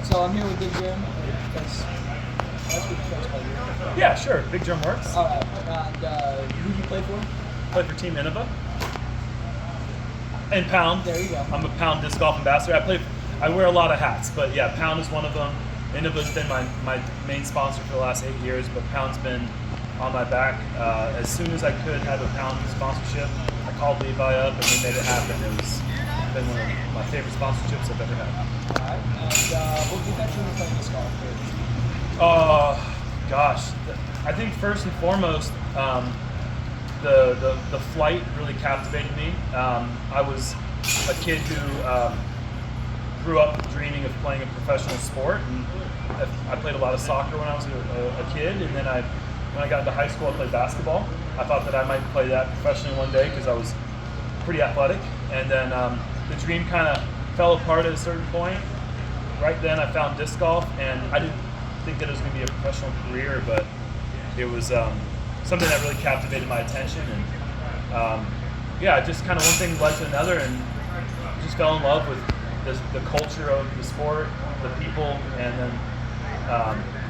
So I'm here with Big Jim. That's good friends by you. Yeah, sure. Big Drum works. All right. And who do you play for? Play for Team Innova. And Pound. There you go. I'm a Pound disc golf ambassador. I wear a lot of hats, but yeah, Pound is one of them. Innova's been my main sponsor for the last 8 years, but Pound's been on my back. As soon as I could have a Pound sponsorship, I called Levi up and we made it happen. It's been one of my favorite sponsorships I've ever had. All right. And what did you to play disc golf? Gosh, I think first and foremost, the flight really captivated me. I was a kid who grew up dreaming of playing a professional sport, and I played a lot of soccer when I was a kid, and then when I got into high school, I played basketball. I thought that I might play that professionally one day because I was pretty athletic, and then the dream kind of fell apart at a certain point. Right then, I found disc golf, and I didn't think that it was going to be a professional career, but it was something that really captivated my attention, and just kind of one thing led to another, and just fell in love with the culture of the sport, the people, and then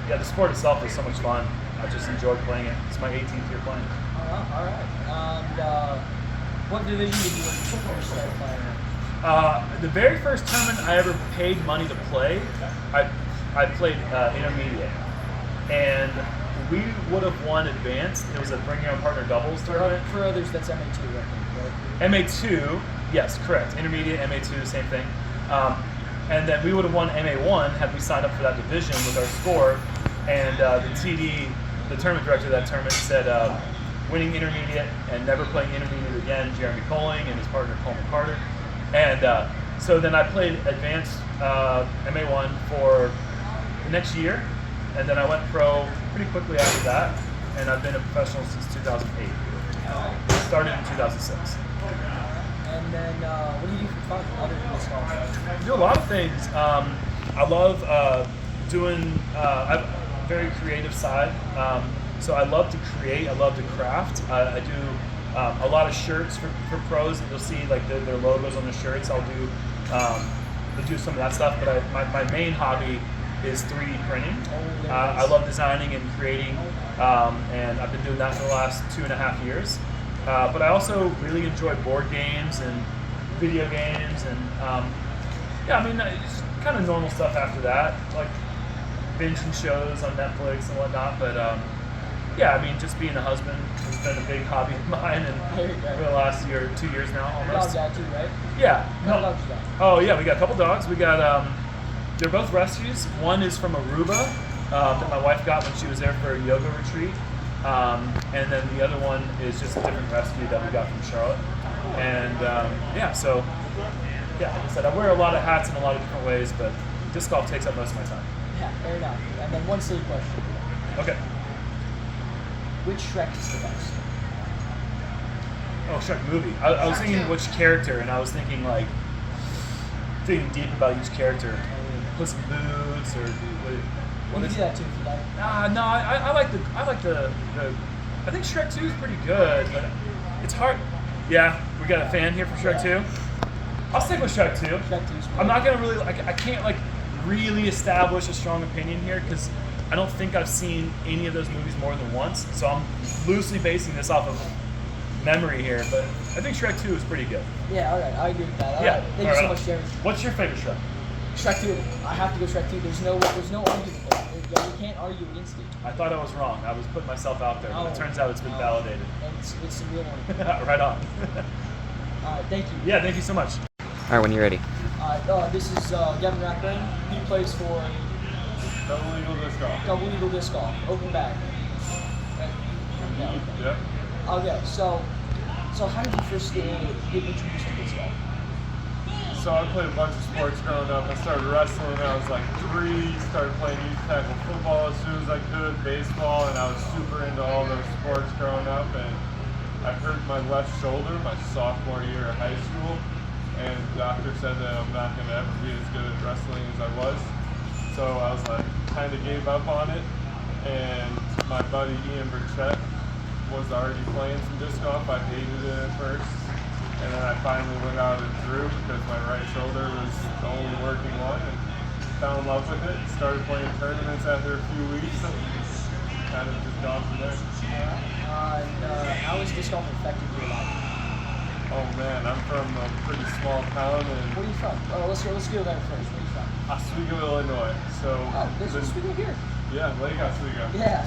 the sport itself is so much fun. I just enjoyed playing it. It's my 18th year playing. All right. And what division did you first start playing? The very first tournament I ever paid money to play, I played intermediate, and we would have won advanced. It was a bring your own partner doubles tournament. For others, that's MA2, I think, right? MA2, yes, correct. Intermediate, MA2, same thing. And then we would have won MA1 had we signed up for that division with our score. And the TD, the tournament director of that tournament, said winning intermediate and never playing intermediate again, Jeremy Colling and his partner Coleman Carter. And so then I played advanced MA1 for the next year, and then I went pro pretty quickly after that, and I've been a professional since 2008. Started in 2006. And then what do you do for fun other than disc golf? I do a lot of things. I love doing, I have a very creative side. So I love to create, I love to craft. I do a lot of shirts for pros that you'll see like their logos on the shirts. I'll do some of that stuff, but my main hobby is 3D printing. I love designing and creating, and I've been doing that for the last 2.5 years. But I also really enjoy board games and video games, and it's kind of normal stuff after that, like binging shows on Netflix and whatnot. But just being a husband has been a big hobby of mine, and for the last 2 years now, almost. Dog too, right? Yeah. How dogs you got? Oh yeah, we got a couple dogs. We got they're both rescues. One is from Aruba that my wife got when she was there for a yoga retreat. And then the other one is just a different rescue that we got from Charlotte. And like I said, I wear a lot of hats in a lot of different ways, but disc golf takes up most of my time. Yeah, fair enough. And then one silly question. Okay. Which Shrek is the best? Oh, Shrek movie. I was thinking which character, and I was thinking thinking deep about each character. Puss in Boots, or We can do that too if you like. No, I like the. I think Shrek 2 is pretty good, but it's hard. Yeah, we got a fan here for Shrek 2. I'll stick with Shrek 2. Shrek 2 is I'm not gonna really I can't really establish a strong opinion here because I don't think I've seen any of those movies more than once. So I'm loosely basing this off of memory here, but I think Shrek 2 is pretty good. Yeah, all right, I agree with that. All Yeah, right. Thank you so much, Jeremy. What's your favorite Shrek? Shrek 2. I have to go Shrek 2. There's no argument there. You can't argue against it. I thought I was wrong. I was putting myself out there, but it turns out it's been validated. And it's a real one. Right on. All right, thank you. Yeah, thank you so much. All right, when you're ready. This is Gavin Rackburn. He plays for Double Eagle Disc Golf. Double Eagle Disc Golf, open bag. Right? Yeah. Yep. Okay, so how did you first get introduced to disc golf? So I played a bunch of sports growing up. I started wrestling when I was like 3, started playing youth tackle football as soon as I could, baseball, and I was super into all those sports growing up. And I hurt my left shoulder my sophomore year of high school, and the doctor said that I'm not going to ever be as good at wrestling as I was. So I was like, kind of gave up on it, and my buddy Ian Burchett was already playing some disc golf. I hated it at first. And then I finally went out and threw because my right shoulder was the only working one. And fell in love with it. Started playing tournaments after a few weeks. Kind of just gone from there. How has disc golf affected your life? Oh man, I'm from a pretty small town in Where are you from? Oh, let's go there first. Where are you from? Oswego, Illinois. So This is Oswego here. yeah, Lake Oswego. Yeah.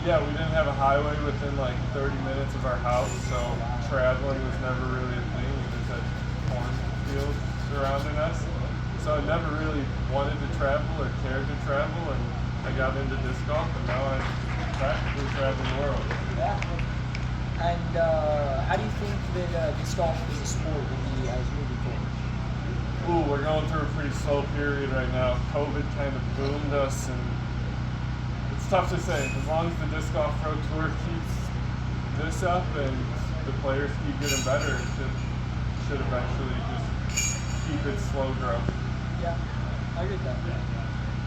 Yeah, we didn't have a highway within like 30 minutes of our house, so traveling was never really a thing. We just had cornfields surrounding us. So I never really wanted to travel or cared to travel, and I got into disc golf, and now I practically travel the world. Yeah. And how do you think that disc golf as a sport will be as moving forward? Ooh, we're going through a pretty slow period right now. COVID kind of boomed us, and it's tough to say. As long as the Disc Golf Pro Tour keeps this up and the players keep getting better, it should eventually just keep its slow growth. Yeah, I agree with that.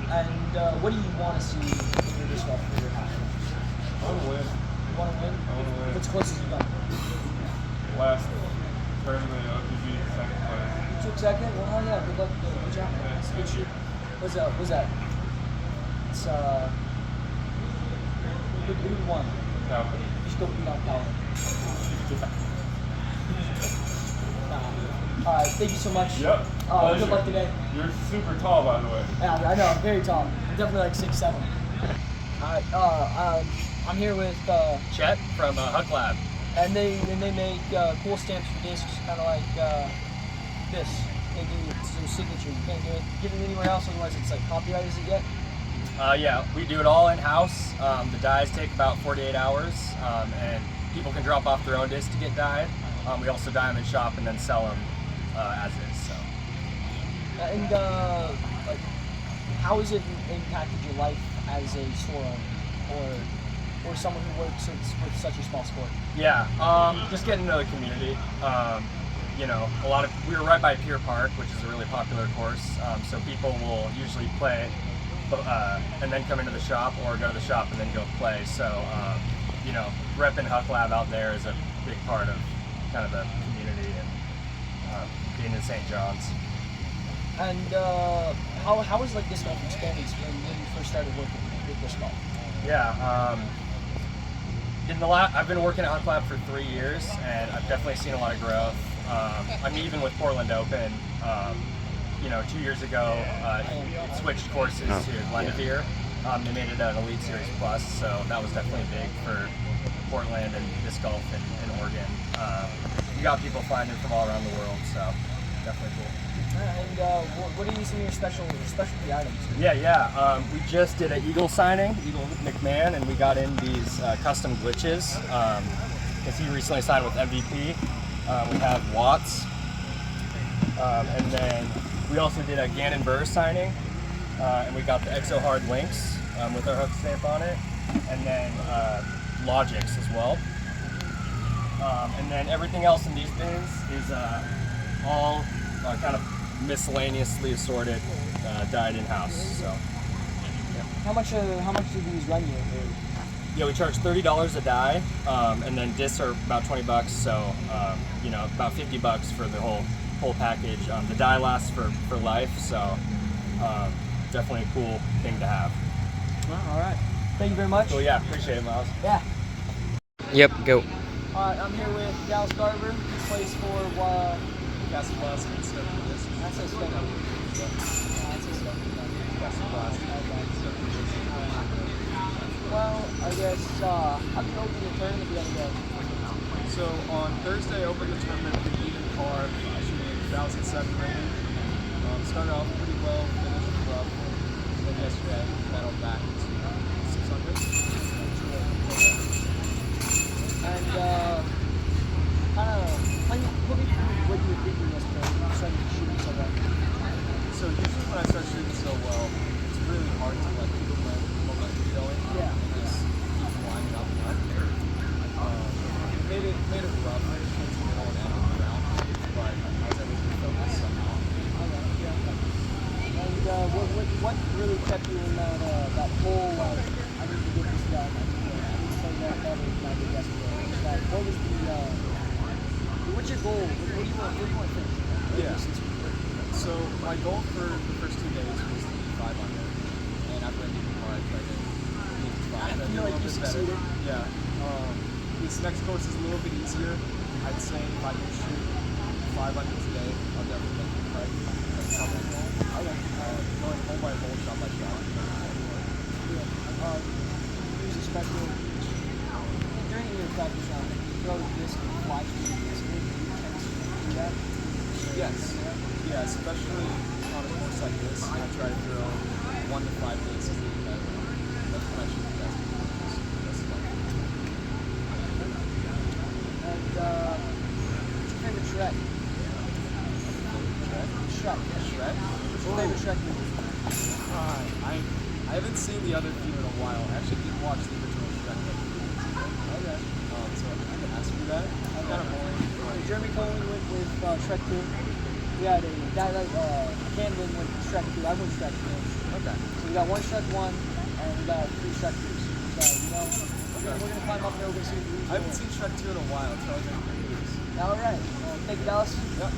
And what do you want to see in your disc golf career happen? I want to win. You want to win? I want to win. What's closest you've done? Last tournament, OTG, second place. You took second? Well, hell yeah, good luck. Good job, man. It's a good shoot. What's that? It's, who won? Calvin. You should go beat on Calvin. All right, thank you so much. Yep. Good luck today. You're super tall, by the way. Yeah, I know, I'm very tall. I'm definitely like 6'7". Alright, I'm here with Chet from Huck Lab. and they make cool stamps for discs, kind of like this. They do it's their signature. You can't get it anywhere else, otherwise it's like copyright. Is it yet? Yeah, we do it all in-house. The dyes take about 48 hours, and people can drop off their own discs to get dyed. We also dye them in shop and then sell them as is. So. And like, how has it impacted your life as a store owner, or someone who works with such a small sport? Yeah, just getting to know the community. You know, we were right by Pier Park, which is a really popular course. So people will usually play, and then come into the shop, or go to the shop and then go play. So, you know, repping Huck Lab out there is a big part of kind of the community and being in St. John's. And how was like disc golf experience when you first started working with disc golf? Yeah, I've been working at Huck Lab for 3 years, and I've definitely seen a lot of growth. I'm even with Portland Open. You know, 2 years ago, it switched courses to Glendevere. They made it an Elite Series Plus, so that was definitely big for Portland and disc golf in Oregon. You got people flying in from all around the world, so definitely cool. And what are some of your specialty items? Yeah. We just did an Eagle signing, Eagle McMahon, and we got in these custom glitches because he recently signed with MVP. We have Watts, and then we also did a Gannon Burr signing, and we got the Exo Hard Links with our hook stamp on it, and then Logics as well. And then everything else in these bins is all kind of miscellaneously assorted, dyed in-house. So, yeah. How much do these run you? Yeah, we charge $30 a die, and then discs are about $20. So, you know, about $50 for the whole package. The die lasts for life, so definitely a cool thing to have. Well, all right. Thank you very much. So yeah, appreciate it, Miles. Yeah. Yep, go. I'm here with Dallas Garber. He plays for Castle Blast and stuff. That's so special. That's so special. Castle Blast. Well, I guess how can you open the tournament the other day? So on Thursday, I opened the tournament with an even par, shooting 1,007 rating. Started off pretty well, finished rough. Then yesterday, I battled back to 600. And kind of put me through what you were thinking yesterday when you started shooting so well. So usually when I start shooting so well, it's really hard to like keep the momentum going. Yeah. And just keep winding up and up. Made it rough. I just went to the middle and end of the round, but I was able to focus somehow. And what really kept you in that whole I need to get this done. I need to play that better than I did yesterday. What was what's your goal? What do you want to finish? Yeah. So my goal for the first 2 days was to be 500, and after I did more, I tried to beat 5. I did feel a like little you bit better. succeeded. Yeah. This next course is a little bit easier. I'd say if I can shoot 500 today, I'll definitely make the cut. That's how I go. Okay. Going home by hole, shot by shot. Use a special. During your practice round, if you throw a disc and fly through the disc, do you tend to do that? Yes. Yeah, especially on a course like this, I try to throw 1 to 5 discs because that's when I shoot the best. That's fun. And what's your favorite Shrek? Shrek. Shrek? What's your favorite Shrek movie? I haven't seen the other few in a while. I actually did watch the original Shrek like 3 years ago. Okay. So I can ask you that. I'm kind of boring. Jeremy Cohen went with Shrek 2. We had a guy like Camden went with Shrek 2. I went Shrek 2. Okay. So we got 1 Shrek 1 and we got 3 Shrek 2s. So, we're going to climb up there, we're going to see if we I haven't seen Shrek 2 in a while. It's probably been 3 years. All right. Thank you, Dallas. Yep.